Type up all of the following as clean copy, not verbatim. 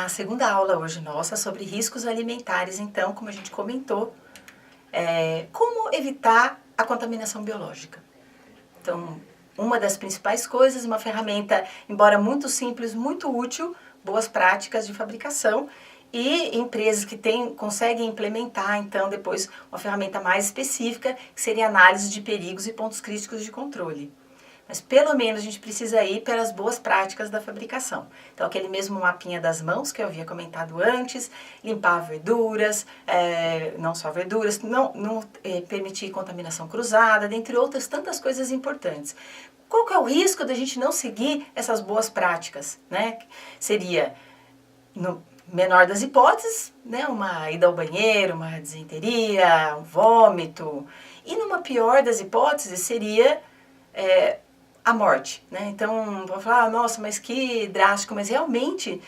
a segunda aula hoje nossa sobre riscos alimentares, então, como a gente comentou, como evitar a contaminação biológica. Então, uma das principais coisas, uma ferramenta, embora muito simples, muito útil, boas práticas de fabricação e empresas que conseguem implementar, então, depois uma ferramenta mais específica, que seria análise de perigos e pontos críticos de controle. Mas pelo menos a gente precisa ir pelas boas práticas da fabricação. Então aquele mesmo mapinha das mãos que eu havia comentado antes, limpar verduras, não só verduras, não permitir contaminação cruzada, dentre outras tantas coisas importantes. Qual que é o risco da gente não seguir essas boas práticas, né? Seria, no menor das hipóteses, né, uma ida ao banheiro, uma disenteria, um vômito. E numa pior das hipóteses seria a morte, né? Então, vou falar, nossa, mas que drástico, mas realmente,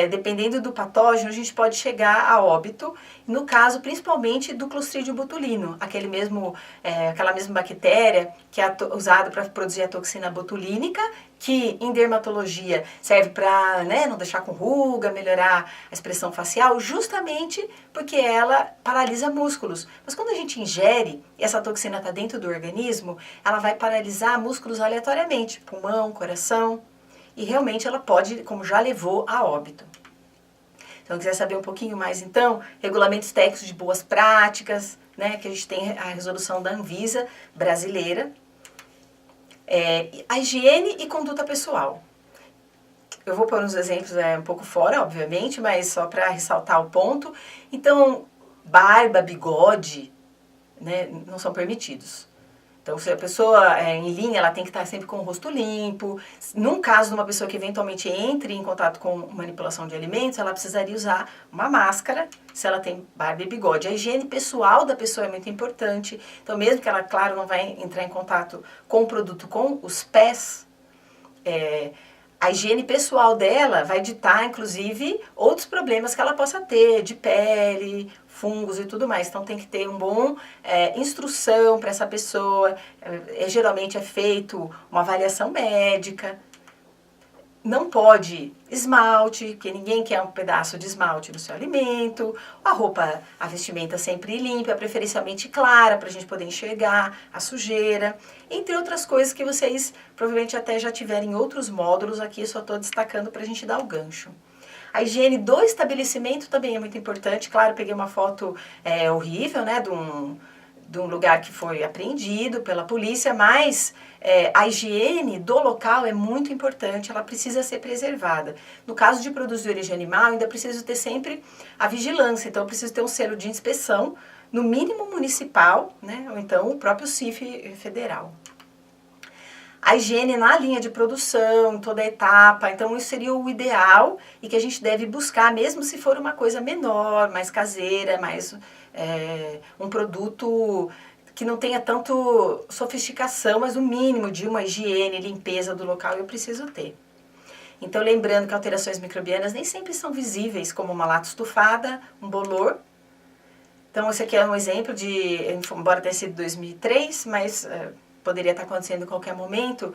dependendo do patógeno, a gente pode chegar a óbito, no caso, principalmente do Clostridium botulino, aquela mesma bactéria que é usada para produzir a toxina botulínica, que em dermatologia serve para, né, não deixar com ruga, melhorar a expressão facial, justamente porque ela paralisa músculos. Mas quando a gente ingere, e essa toxina está dentro do organismo, ela vai paralisar músculos aleatoriamente, pulmão, coração, e realmente ela pode, como já levou, a óbito. Então, quiser saber um pouquinho mais, então, regulamentos técnicos de boas práticas, né, que a gente tem a resolução da Anvisa brasileira, a higiene e conduta pessoal. Eu vou pôr uns exemplos um pouco fora, obviamente, mas só para ressaltar o ponto. Então, barba, bigode, né, não são permitidos. Então, se a pessoa em linha, ela tem que estar sempre com o rosto limpo. Num caso de uma pessoa que eventualmente entre em contato com manipulação de alimentos, ela precisaria usar uma máscara, se ela tem barba e bigode. A higiene pessoal da pessoa é muito importante. Então, mesmo que ela, claro, não vai entrar em contato com o produto com os pés, a higiene pessoal dela vai ditar, inclusive, outros problemas que ela possa ter, de pele, fungos e tudo mais. Então tem que ter uma boa instrução para essa pessoa. Geralmente é feito uma avaliação médica. Não pode esmalte, porque ninguém quer um pedaço de esmalte no seu alimento. A roupa, a vestimenta sempre limpa, preferencialmente clara, para a gente poder enxergar a sujeira. Entre outras coisas que vocês provavelmente até já tiverem em outros módulos, aqui eu só estou destacando para a gente dar o gancho. A higiene do estabelecimento também é muito importante. Claro, peguei uma foto horrível, né, de um lugar que foi apreendido pela polícia, mas a higiene do local é muito importante, ela precisa ser preservada. No caso de produtos de origem animal, ainda preciso ter sempre a vigilância, então eu preciso ter um selo de inspeção, no mínimo municipal, né, ou então o próprio CIF federal. A higiene na linha de produção, em toda a etapa, então isso seria o ideal e que a gente deve buscar, mesmo se for uma coisa menor, mais caseira, mais um produto que não tenha tanto sofisticação, mas o mínimo de uma higiene, limpeza do local eu preciso ter. Então lembrando que alterações microbianas nem sempre são visíveis, como uma lata estufada, um bolor. Então esse aqui é um exemplo embora tenha sido 2003, mas poderia estar acontecendo em qualquer momento,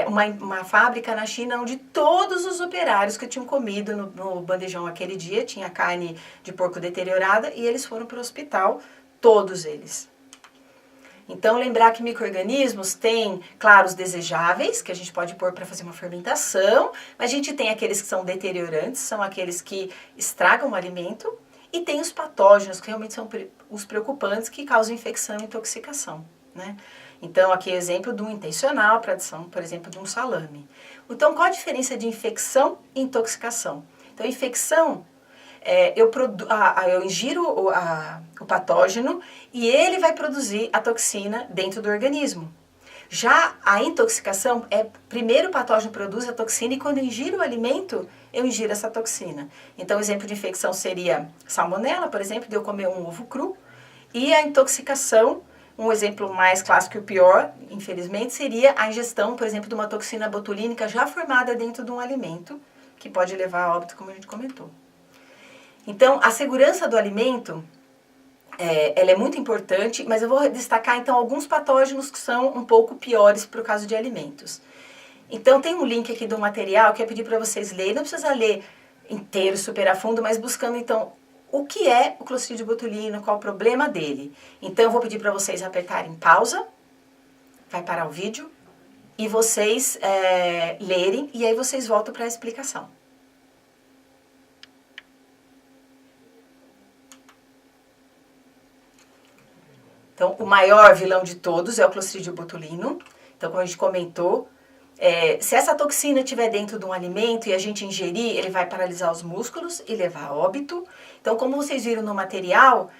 uma fábrica na China onde todos os operários que tinham comido no bandejão aquele dia, tinha carne de porco deteriorada e eles foram para o hospital, todos eles. Então, lembrar que micro-organismos têm, claro, os desejáveis, que a gente pode pôr para fazer uma fermentação, mas a gente tem aqueles que são deteriorantes, são aqueles que estragam o alimento, e tem os patógenos, que realmente são os preocupantes, que causam infecção e intoxicação, né? Então, aqui é exemplo de um intencional, para adição, por exemplo, de um salame. Então, qual a diferença de infecção e intoxicação? Então, infecção, eu ingiro o patógeno e ele vai produzir a toxina dentro do organismo. Já a intoxicação primeiro o patógeno produz a toxina e quando eu ingiro o alimento, eu ingiro essa toxina. Então, exemplo de infecção seria salmonela, por exemplo, de eu comer um ovo cru. E a intoxicação, um exemplo mais clássico e o pior, infelizmente, seria a ingestão, por exemplo, de uma toxina botulínica já formada dentro de um alimento, que pode levar a óbito, como a gente comentou. Então, a segurança do alimento, ela é muito importante, mas eu vou destacar, então, alguns patógenos que são um pouco piores para o caso de alimentos. Então, tem um link aqui do material que eu pedi para vocês lerem, não precisa ler inteiro, super a fundo, mas buscando então o que é o Clostridium botulino, qual o problema dele. Então eu vou pedir para vocês apertarem pausa, vai parar o vídeo, e vocês lerem, e aí vocês voltam para a explicação. Então, o maior vilão de todos é o Clostridium botulino. Então, como a gente comentou, se essa toxina estiver dentro de um alimento e a gente ingerir, ele vai paralisar os músculos e levar a óbito. Então, como vocês viram no material,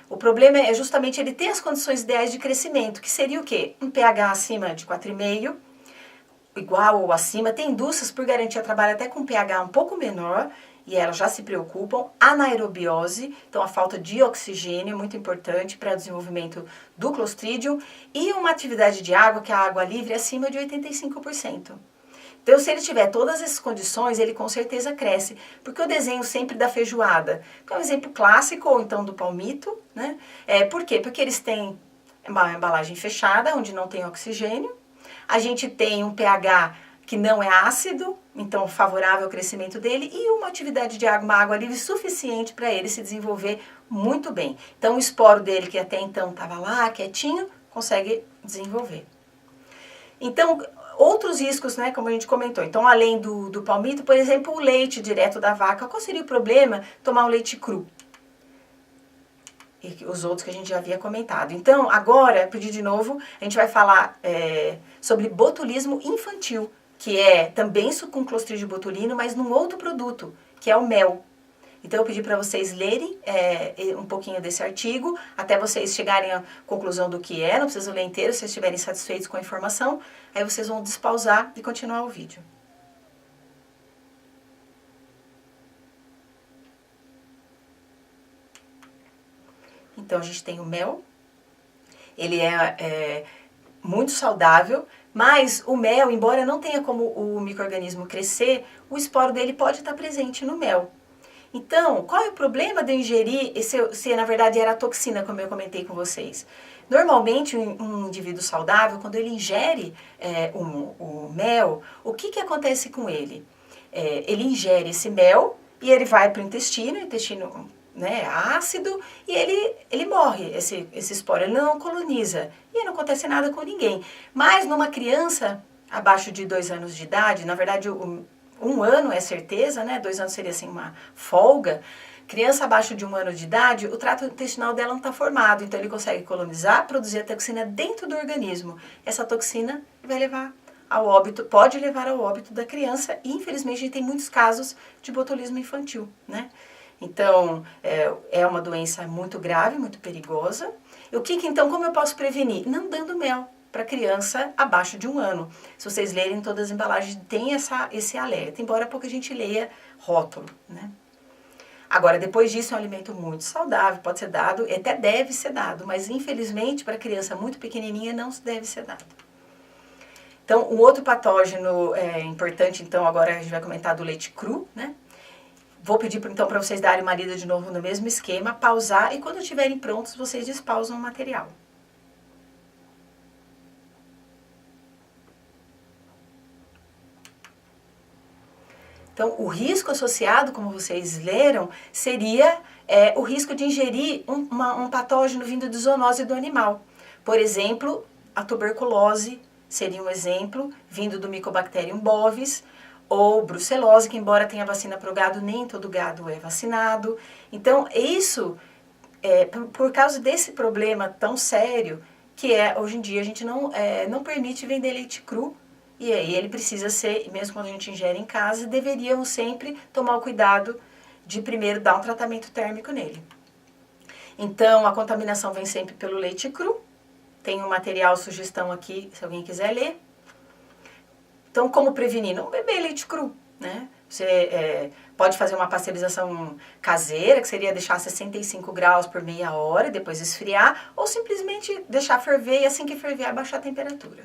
o problema é justamente ele ter as condições ideais de crescimento, que seria o quê? Um pH acima de 4,5, igual ou acima. Tem indústrias, por garantia, trabalham até com pH um pouco menor, e elas já se preocupam. Anaerobiose, então a falta de oxigênio é muito importante para o desenvolvimento do Clostridium, e uma atividade de água, que é a água livre, acima de 85%. Então, se ele tiver todas essas condições, ele com certeza cresce. Porque o desenho sempre da feijoada, que é um exemplo clássico, ou então do palmito, né? Por quê? Porque eles têm uma embalagem fechada, onde não tem oxigênio. A gente tem um pH que não é ácido, então favorável ao crescimento dele, e uma atividade de água, uma água livre suficiente para ele se desenvolver muito bem. Então o esporo dele, que até então estava lá, quietinho, consegue desenvolver. Então, outros riscos, né, como a gente comentou. Então, além do palmito, por exemplo, o leite direto da vaca. Qual seria o problema? Tomar um leite cru. E os outros que a gente já havia comentado. Então, agora, pedir de novo, a gente vai falar sobre botulismo infantil, que é também com Clostridium botulino, mas num outro produto, que é o mel. Então, eu pedi para vocês lerem um pouquinho desse artigo, até vocês chegarem à conclusão do que é, não precisam ler inteiro, se vocês estiverem satisfeitos com a informação, aí vocês vão despausar e continuar o vídeo. Então, a gente tem o mel, ele é muito saudável, mas o mel, embora não tenha como o micro-organismo crescer, o esporo dele pode estar presente no mel. Então, qual é o problema de eu ingerir, se na verdade era a toxina, como eu comentei com vocês? Normalmente, um indivíduo saudável, quando ele ingere o mel, o que acontece com ele? Ele ingere esse mel e ele vai para o intestino né, ácido, e ele morre, esse esporo, ele não coloniza, e não acontece nada com ninguém. Mas numa criança abaixo de 2 anos de idade, na verdade 1 ano é certeza, né, 2 anos seria assim uma folga, criança abaixo de 1 ano de idade, o trato intestinal dela não está formado, então ele consegue colonizar, produzir a toxina dentro do organismo. Essa toxina vai levar ao óbito, pode levar ao óbito da criança, e infelizmente a gente tem muitos casos de botulismo infantil, né? Então, é uma doença muito grave, muito perigosa. Então, como eu posso prevenir? Não dando mel para criança abaixo de 1 ano. Se vocês lerem todas as embalagens, tem esse alerta, embora pouca gente leia rótulo, né? Agora, depois disso, é um alimento muito saudável, pode ser dado, até deve ser dado, mas infelizmente, para criança muito pequenininha, não deve ser dado. Então, um outro patógeno importante, então, agora a gente vai comentar do leite cru, né? Vou pedir então para vocês darem uma lida de novo no mesmo esquema, pausar, e quando estiverem prontos, vocês despausam o material. Então, o risco associado, como vocês leram, seria o risco de ingerir um patógeno vindo de zoonose do animal. Por exemplo, a tuberculose seria um exemplo, vindo do Mycobacterium bovis, ou brucelose, que embora tenha vacina para o gado, nem todo gado é vacinado. Então, isso por causa desse problema tão sério, que hoje em dia a gente não permite vender leite cru, e aí ele precisa ser, mesmo quando a gente ingere em casa, deveríamos sempre tomar o cuidado de primeiro dar um tratamento térmico nele. Então, a contaminação vem sempre pelo leite cru. Tem um material, sugestão aqui, se alguém quiser ler. Então, como prevenir? Não beber leite cru, né? Você pode fazer uma pasteurização caseira, que seria deixar 65 graus por meia hora, depois esfriar, ou simplesmente deixar ferver e assim que ferver, abaixar a temperatura.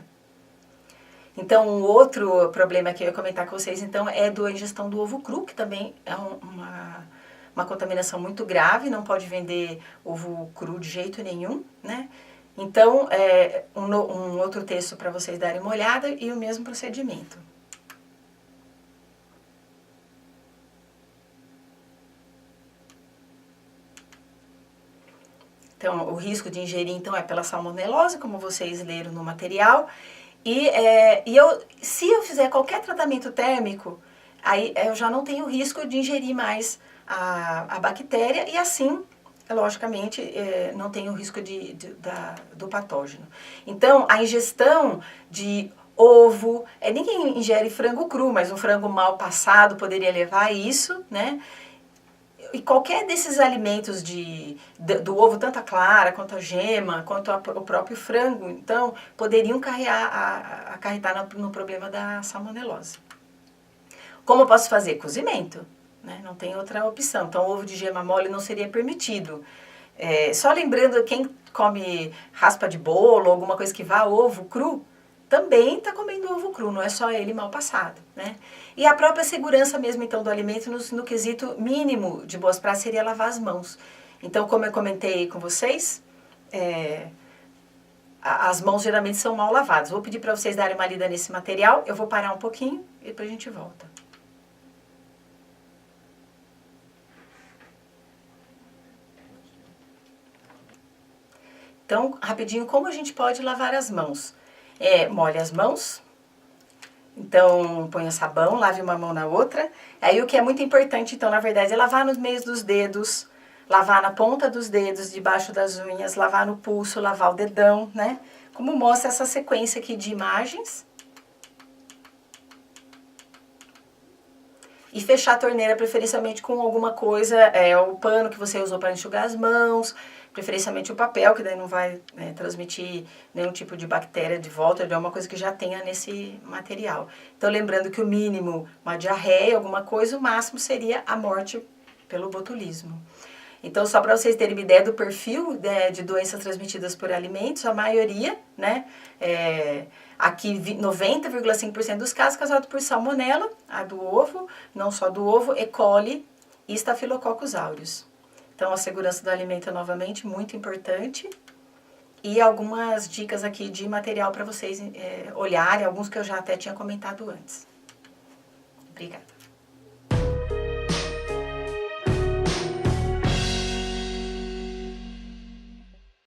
Então, um outro problema que eu ia comentar com vocês, então, é a ingestão do ovo cru, que também é uma contaminação muito grave, não pode vender ovo cru de jeito nenhum, né? Então, um outro texto para vocês darem uma olhada e o mesmo procedimento. Então, o risco de ingerir, então, é pela salmonelose, como vocês leram no material. Se eu fizer qualquer tratamento térmico, aí eu já não tenho risco de ingerir mais a bactéria e assim, logicamente, não tenho risco do patógeno. Então, a ingestão de ovo, ninguém ingere frango cru, mas um frango mal passado poderia levar a isso, né? E qualquer desses alimentos do ovo, tanto a clara, quanto a gema, quanto o próprio frango, então, poderiam acarretar no problema da salmonelose. Como eu posso fazer? Cozimento, né? Não tem outra opção. Então, ovo de gema mole não seria permitido. Só lembrando, quem come raspa de bolo, alguma coisa que vá ovo cru, também está comendo ovo cru, não é só ele mal passado, né? E a própria segurança mesmo, então, do alimento no quesito mínimo de boas práticas seria lavar as mãos. Então, como eu comentei com vocês, as mãos geralmente são mal lavadas. Vou pedir para vocês darem uma lida nesse material, eu vou parar um pouquinho e depois a gente volta. Então, rapidinho, como a gente pode lavar as mãos? Molhe as mãos, então ponha sabão, lave uma mão na outra. Aí o que é muito importante, então, na verdade, é lavar nos meios dos dedos, lavar na ponta dos dedos, debaixo das unhas, lavar no pulso, lavar o dedão, né? Como mostra essa sequência aqui de imagens. E fechar a torneira preferencialmente com alguma coisa, o pano que você usou para enxugar as mãos, preferencialmente o papel, que daí não vai transmitir nenhum tipo de bactéria de volta, é uma coisa que já tenha nesse material. Então, lembrando que o mínimo, uma diarreia, alguma coisa, o máximo seria a morte pelo botulismo. Então, só para vocês terem uma ideia do perfil de doenças transmitidas por alimentos, a maioria, né, aqui 90,5% dos casos causados por salmonela, a do ovo, não só do ovo, E. coli e Staphylococcus aureus. Então, a segurança do alimento é novamente muito importante. E algumas dicas aqui de material para vocês olharem, alguns que eu já até tinha comentado antes. Obrigada.